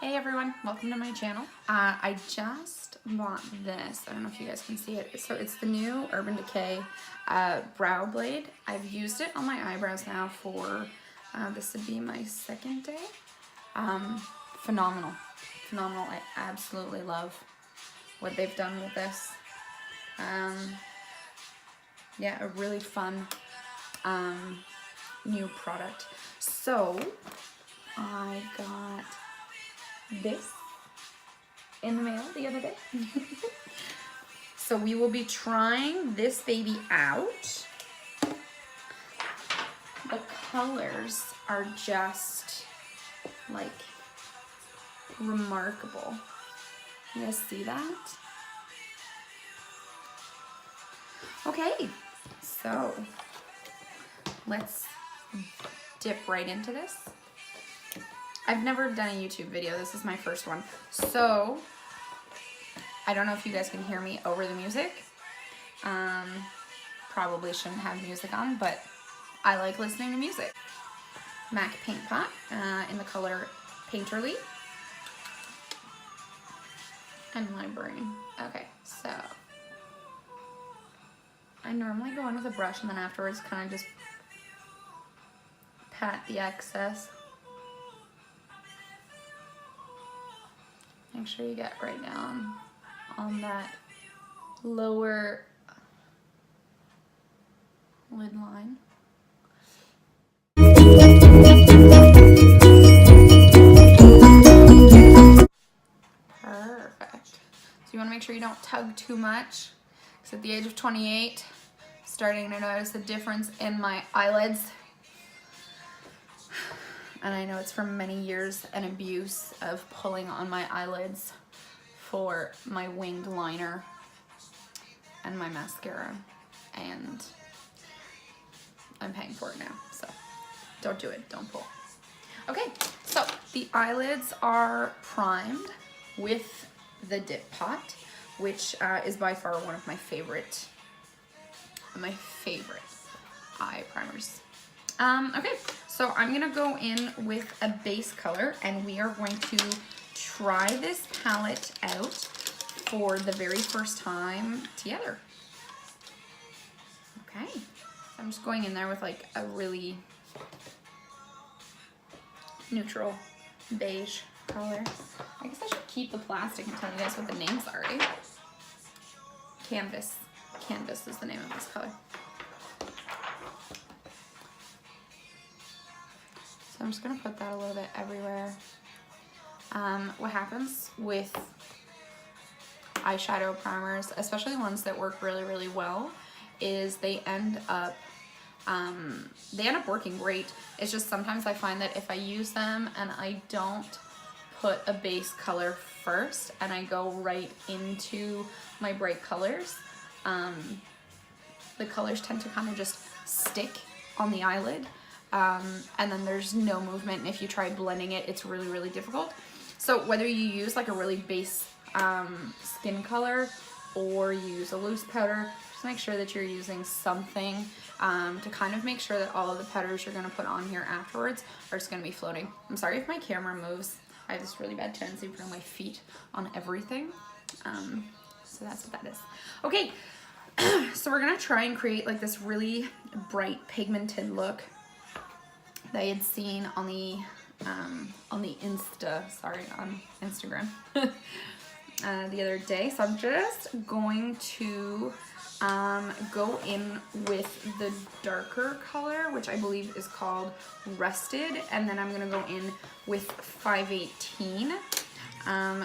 Hey everyone, welcome to my channel. I just bought this. I don't know if you guys can see it. So it's the new Urban Decay brow blade. I've used it on my eyebrows now for, this would be my second day. Phenomenal. I absolutely love what they've done with this. Yeah, a really fun new product. So I got this in the mail the other day. So we will be trying this baby out. The colors are just like remarkable. You guys see that? Okay, so let's dip right into this. I've never done a YouTube video. This is my first one. So, I don't know if you guys can hear me over the music. Probably shouldn't have music on, but I like listening to music. MAC Paint Pot in the color Painterly. And Ivory. Okay, so I normally go in with a brush and then afterwards kind of just pat the excess. Make sure you get right down on that lower lid line. Perfect. So you want to make sure you don't tug too much, because at the age of 28, I'm starting to notice a difference in my eyelids. And I know it's from many years and abuse of pulling on my eyelids for my winged liner and my mascara. And I'm paying for it now, so don't do it, don't pull. Okay, so the eyelids are primed with the Dip Pot, which is by far one of my favorite eye primers. Okay, so I'm gonna go in with a base color and we are going to try this palette out for the very first time together. Okay, so I'm just going in there with like a really neutral beige color. I guess I should keep the plastic and tell you guys what the names are, eh? Canvas. Canvas is the name of this color. So I'm just gonna put that a little bit everywhere. What happens with eyeshadow primers, especially ones that work really, really well, is they end up working great. It's just sometimes I find that if I use them and I don't put a base color first and I go right into my bright colors, the colors tend to kind of just stick on the eyelid. And then there's no movement, and if you try blending it, it's really, really difficult. So whether you use like a really base skin color or you use a loose powder, just make sure that you're using something to kind of make sure that all of the powders you're going to put on here afterwards are just going to be floating. I'm sorry if my camera moves. I have this really bad tendency of putting my feet on everything. So that's what that is. Okay, so we're going to try and create like this really bright pigmented look that I had seen on the Instagram the other day. So I'm just going to go in with the darker color, which I believe is called Rusted, and then I'm gonna go in with 518.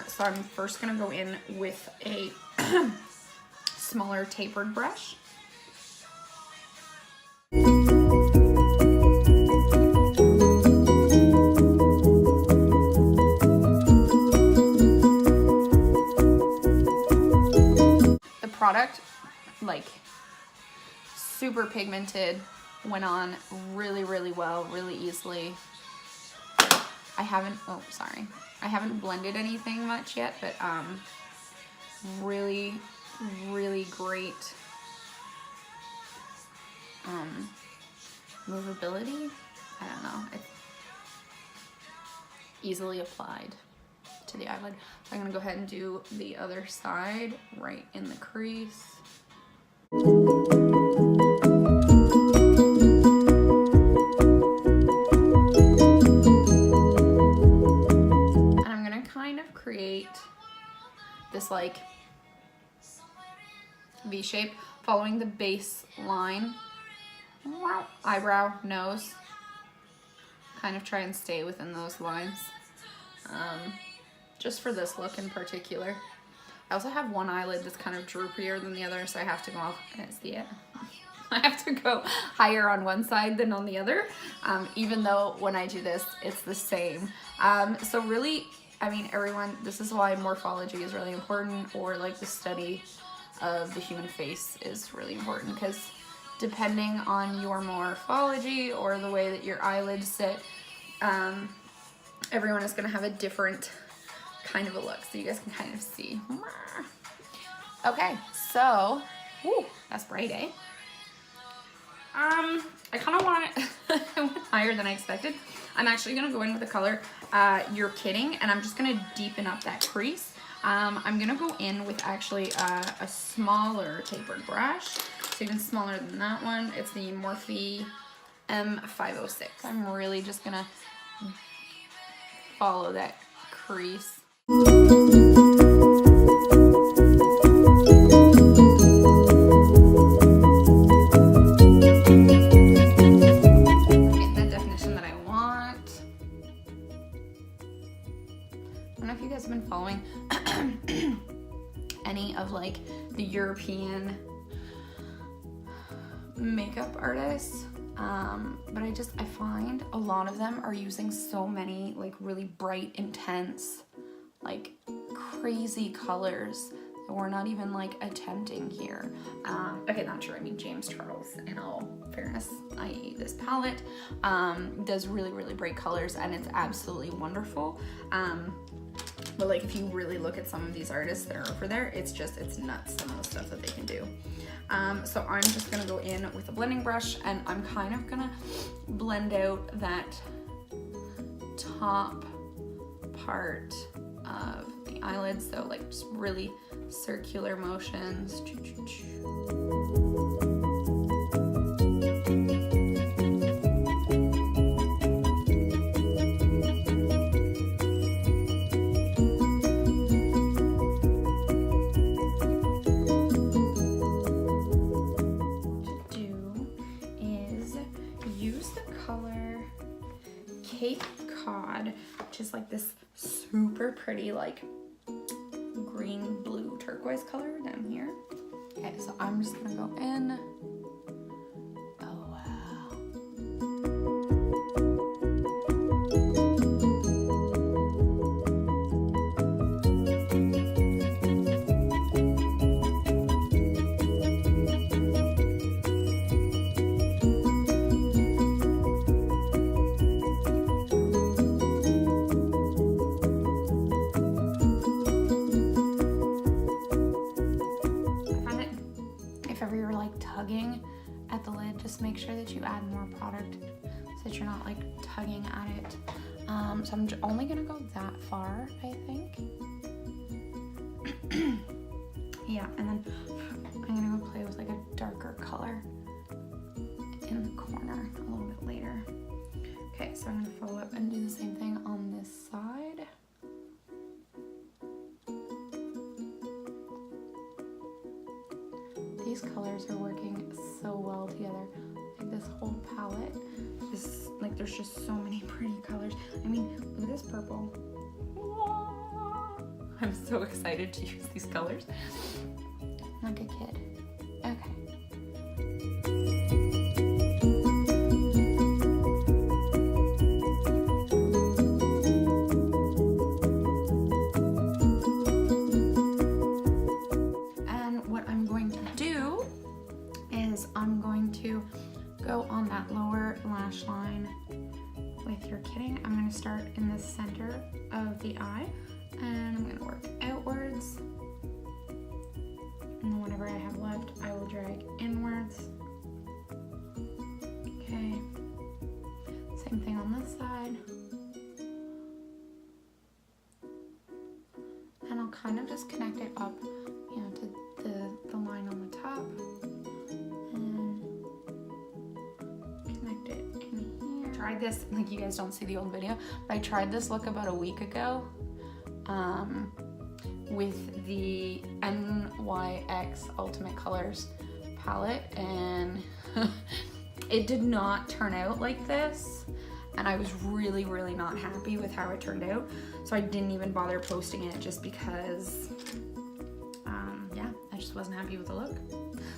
So I'm first gonna go in with a smaller tapered brush. Product, like super pigmented, went on really, really well, really easily. I haven't blended anything much yet, but really, really great movability. I don't know, it's easily applied. to the eyelid. So I'm gonna go ahead and do the other side right in the crease. And I'm gonna kind of create this like V shape following the base line. Eyebrow, nose. Kind of try and stay within those lines. Just for this look in particular. I also have one eyelid that's kind of droopier than the other, so I have to go off, and see it? I have to go higher on one side than on the other, even though when I do this, it's the same. So really, I mean, everyone, this is why morphology is really important, or like the study of the human face is really important, because depending on your morphology or the way that your eyelids sit, everyone is going to have a different kind of a look, so you guys can kind of see. Okay, so, ooh, that's bright, eh? I kind of want it higher than I expected. I'm actually going to go in with the color You're Kidding, and I'm just going to deepen up that crease. I'm going to go in with actually a smaller tapered brush, so even smaller than that one. It's the Morphe M506. I'm really just going to follow that crease. Following any of like the European makeup artists, but I find a lot of them are using so many like really bright, intense, like crazy colors that we're not even like attempting here. Okay, not true. I mean, James Charles, in all fairness, i.e. this palette, does really, really bright colors, and it's absolutely wonderful. But like, if you really look at some of these artists that are over there, it's nuts, some of the stuff that they can do. So I'm just gonna go in with a blending brush, and I'm kind of gonna blend out that top part of the eyelid. So like just really circular motions. Which is like this super pretty like green blue turquoise color down here. Okay, so I'm just gonna go in. Oh wow. At the lid, just make sure that you add more product so that you're not like tugging at it. So I'm only gonna go that far, I think. Yeah, and then I'm gonna go play with like a darker color in the corner a little bit later. Okay, so I'm gonna follow up and do the same thing on this side. These colors are working so well together. Like this whole palette is like, there's just so many pretty colors. I mean, look at this purple. I'm so excited to use these colors. Like a kid. Okay. I'm going to go on that lower lash line with You're Kidding. I'm going to start in the center of the eye, and I'm going to work outwards. And then whatever I have left, I will drag inwards. Okay. Same thing on this side. I'll kind of just connect it up, you know, to the line on the top. And connect it in here. I tried this, like you guys don't see the old video, but I tried this look about a week ago with the NYX Ultimate Colors palette, and it did not turn out like this. And I was really, really not happy with how it turned out. So I didn't even bother posting it just because, yeah, I just wasn't happy with the look.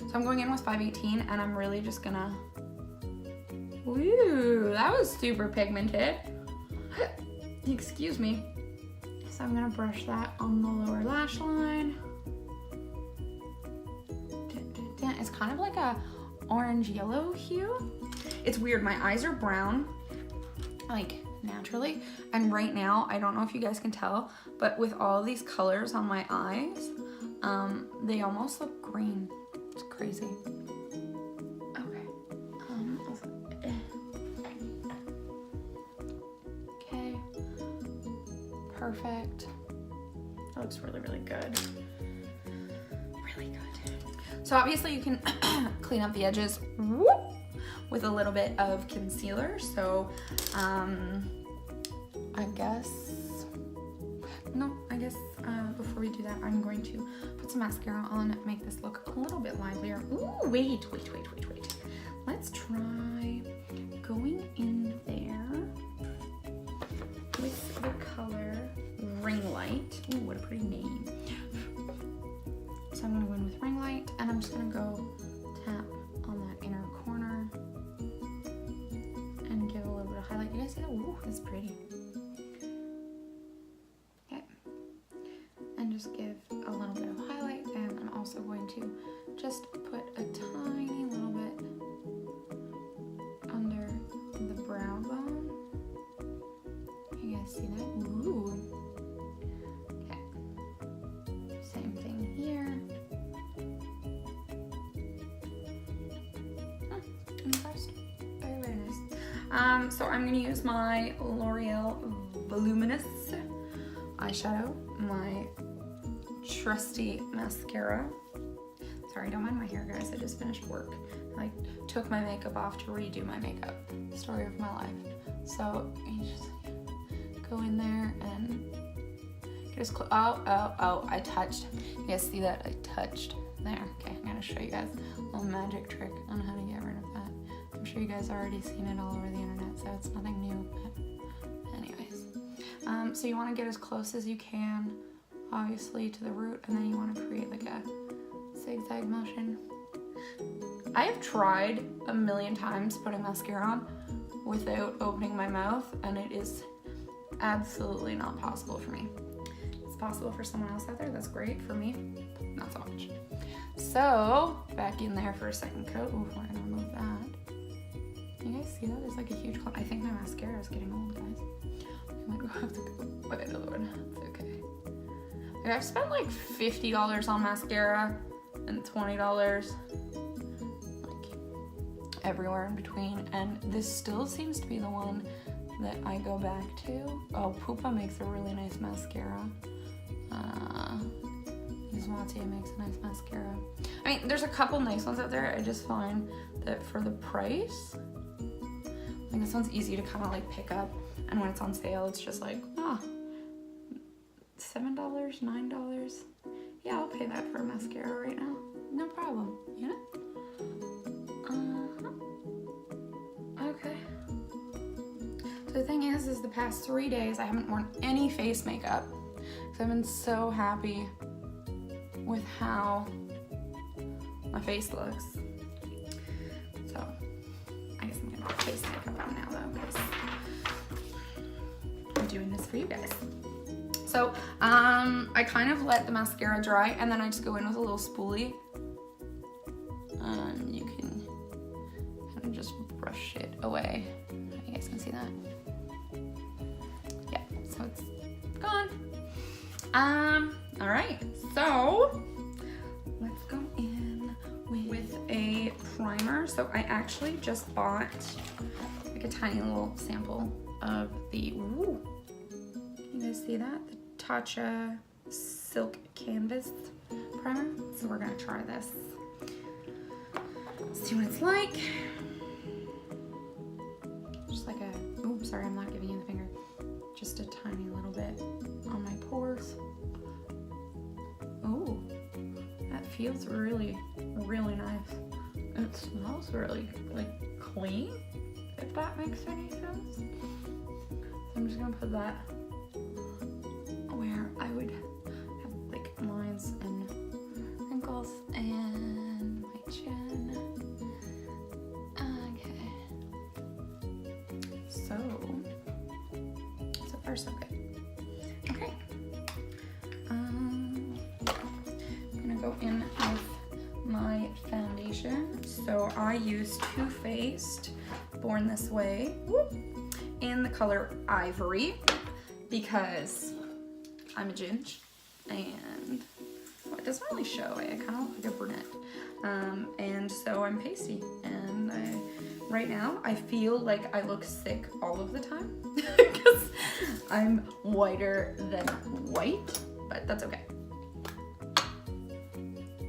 So I'm going in with 518 and I'm really just gonna, woo, that was super pigmented. Excuse me. So I'm gonna brush that on the lower lash line. It's kind of like a orange yellow hue. It's weird, my eyes are brown, like naturally, and right now I don't know if you guys can tell, but with all these colors on my eyes, they almost look green. It's crazy. Okay. Okay. Perfect. That looks really, really good. Really good. So obviously you can clean up the edges with a little bit of concealer. So I guess before we do that, I'm going to put some mascara on, make this look a little bit livelier. Ooh, wait. Let's try going in there with the color Ring Light. Ooh, what a pretty name. So I'm gonna go in with Ring Light, and I'm just gonna go tap on that inner corner and give a little bit of highlight. You guys see that? Ooh, that's pretty. Okay. And just give a little bit of highlight, and I'm also going to just put a tiny little bit under the brow bone. You guys see that? Ooh. Okay. Same thing here. Impressed. Very, very nice. So I'm gonna use my L'Oreal Voluminous eyeshadow, my trusty mascara. Sorry, don't mind my hair, guys. I just finished work. I took my makeup off to redo my makeup. Story of my life. So you just go in there and get as close. Oh, I touched. You guys see that? I touched there. Okay, I'm gonna show you guys a little magic trick on how to get rid of that. I'm sure you guys already seen it all over the internet, so it's nothing new, but anyways. So you wanna get as close as you can, obviously, to the root, and then you wanna create like a zigzag motion. I have tried a million times putting mascara on without opening my mouth, and it is absolutely not possible for me. It's possible for someone else out there, that's great. For me, not so much. So, back in there for a second coat. Ooh, we're gonna remove that. You guys see that? There's like a huge clump. I think my mascara is getting old, guys. I might have to go buy another one. It's okay. Like, I've spent like $50 on mascara and $20 like everywhere in between, and this still seems to be the one that I go back to. Oh, Pupa makes a really nice mascara. Zwatia makes a nice mascara. I mean, there's a couple nice ones out there. I just find that for the price, like this one's easy to kind of like pick up, and when it's on sale, it's just like, $7, $9. Yeah, I'll pay that for a mascara right now. No problem, you know? Okay. So the thing is the past 3 days I haven't worn any face makeup because I've been so happy with how my face looks. So I guess I'm gonna put face makeup on now though, because I'm doing this for you guys. So I kind of let the mascara dry, and then I just go in with a little spoolie. And you can kind of just brush it away. You guys can see that? Yeah, so it's gone. All right, so let's go in with a primer. So I actually just bought like a tiny little sample of the, ooh, can you guys see that? The Tatcha Silk Canvas primer. So we're gonna try this. See what it's like. Just like a, oops, sorry, I'm not giving you the finger. Just a tiny little bit on my pores. Oh, that feels really, really nice. It smells really like clean, if that makes any sense. So I'm just gonna put that where I would have like lines and wrinkles and my chin. Okay. So far so good. Okay. I'm gonna go in with my foundation. So I use Too Faced Born This Way in the color Ivory because I'm a ginge and well, it doesn't really show. I kind of look like a brunette. And so I'm pasty, and right now I feel like I look sick all of the time because I'm whiter than white, but that's okay.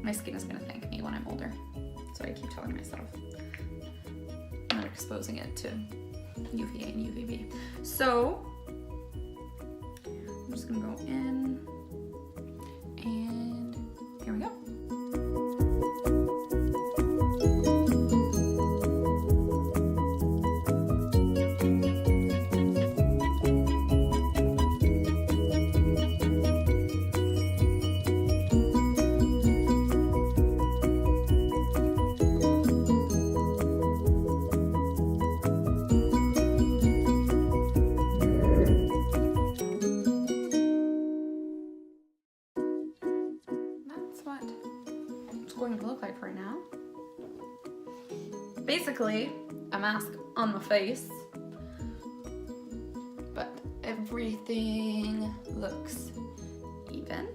My skin is gonna thank me when I'm older, so I keep telling myself. I'm not exposing it to UVA and UVB. So I'm just gonna go in, and here we go. Going to look like right now. Basically, a mask on my face, but everything looks even.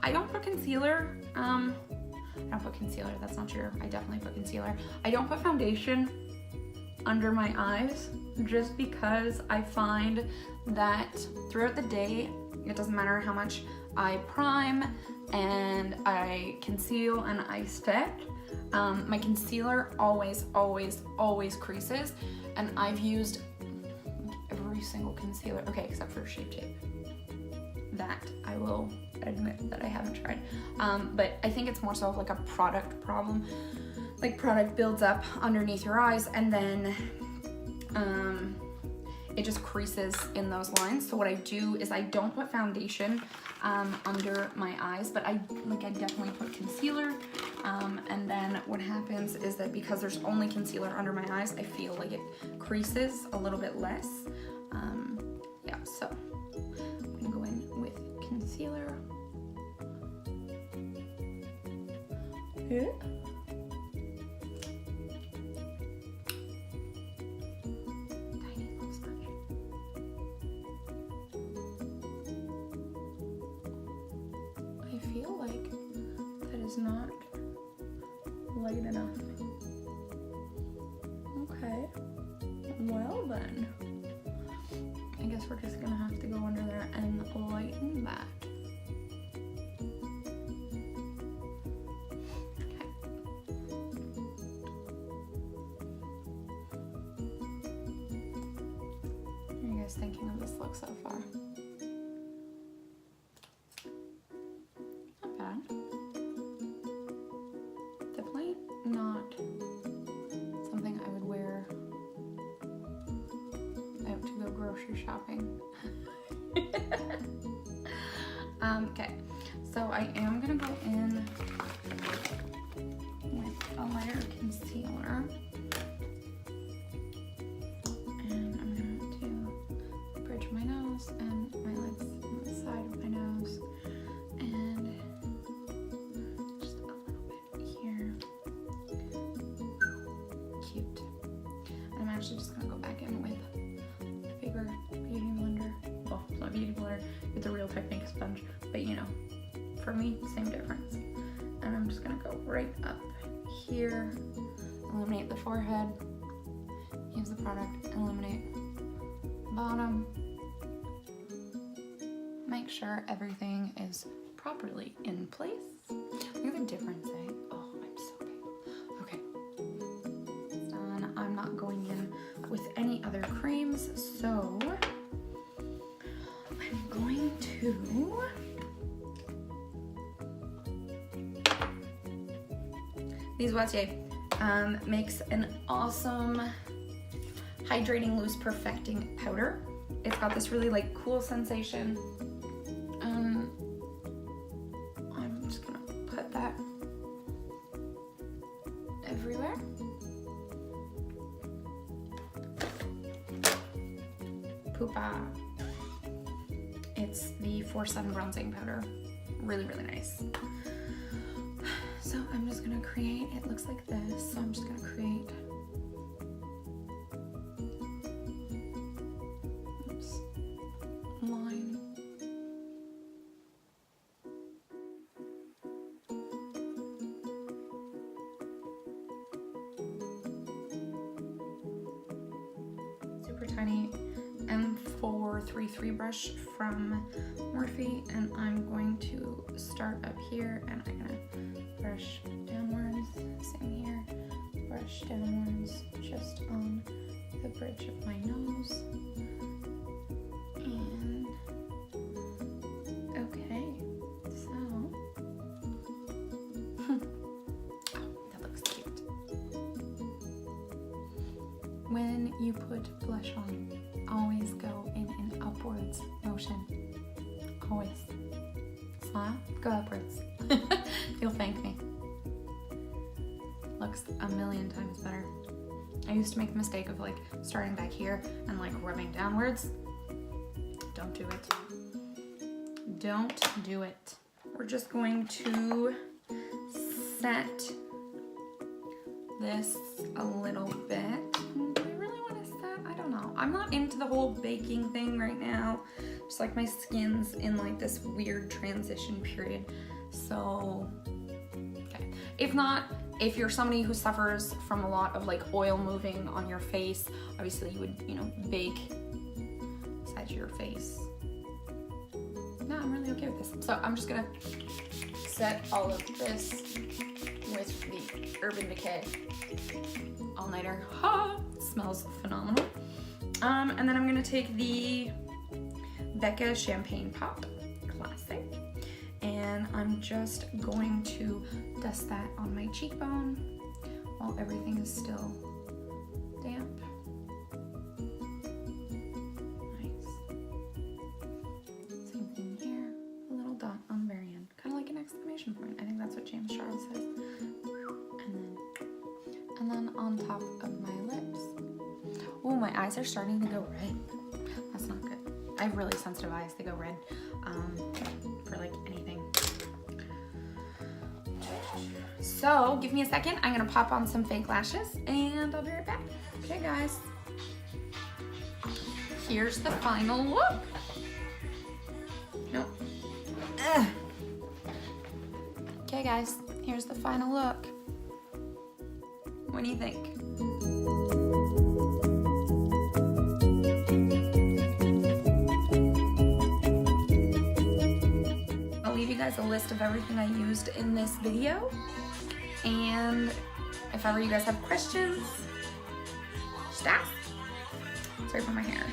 I don't put concealer. I don't put concealer, that's not true. I definitely put concealer. I don't put foundation under my eyes just because I find that throughout the day, it doesn't matter how much I prime and I conceal and I set, my concealer always creases, and I've used every single concealer, okay, except for Shape Tape. That I will admit that I haven't tried. But I think it's more so of like a product problem. Like product builds up underneath your eyes and then it just creases in those lines. So what I do is I don't put foundation under my eyes, but I definitely put concealer. And then what happens is that because there's only concealer under my eyes, I feel like it creases a little bit less. Yeah, so I'm gonna go in with concealer. Yeah. I feel like that is not light enough. Okay, well then, I guess we're just gonna have to go under there and lighten that. Okay. What are you guys thinking of this look so far? Definitely not something I would wear out to go grocery shopping. Okay, so I am gonna go in with a lighter concealer, and I'm going to bridge my nose and my lids on the side of my nose, and just a little bit here. Cute. And I'm actually just gonna go back in with a bigger beauty blender. Well, it's not beauty blender, it's a Real Technique sponge, but you know, for me, same difference. And I'm just gonna go right up here, illuminate the forehead, use the product, illuminate bottom, make make sure everything is properly in place. Look at the difference, eh? Oh, I'm so big. Okay, it's done. I'm not going in with any other creams, so I'm going to these Wattier makes an awesome hydrating loose perfecting powder. It's got this really like cool sensation. I'm just gonna put that everywhere. Poopa. It's the 4-Sun bronzing powder. Really, really nice. So I'm just gonna create, it looks like this, so I'm just gonna create line. Super tiny M433 brush from Morphe, and I'm going to start up here and I'm gonna brush downwards, same here, brush downwards just on the bridge of my nose. And okay, so oh, that looks cute. When you put blush on, always go in an upwards motion. Always. Smile, go upwards. You'll thank me. Looks a million times better. I used to make the mistake of like starting back here and like rubbing downwards. Don't do it. Don't do it. We're just going to set this a little bit. Do I really want to set? I don't know. I'm not into the whole baking thing right now. Just like my skin's in like this weird transition period. So, okay. If not, if you're somebody who suffers from a lot of like oil moving on your face, obviously you would, you know, bake inside your face. No, I'm really okay with this. So I'm just gonna set all of this with the Urban Decay all-nighter. Ha! It smells phenomenal. And then I'm gonna take the Becca Champagne Pop Classic, and I'm just going to dust that on my cheekbone while everything is still damp. Nice. Same thing here, a little dot on the very end, kind of like an exclamation point. I think that's what James Charles says. And then on top of my lips. Oh, my eyes are starting to go red. That's not good. I have really sensitive eyes. They go red for like anything. So give me a second. I'm gonna pop on some fake lashes and I'll be right back. Okay, guys. Here's the final look. Nope. Ugh. Okay, guys. Here's the final look. What do you think? I'll leave you guys a list of everything I used in this video. And if ever you guys have questions, just ask. Sorry for my hair.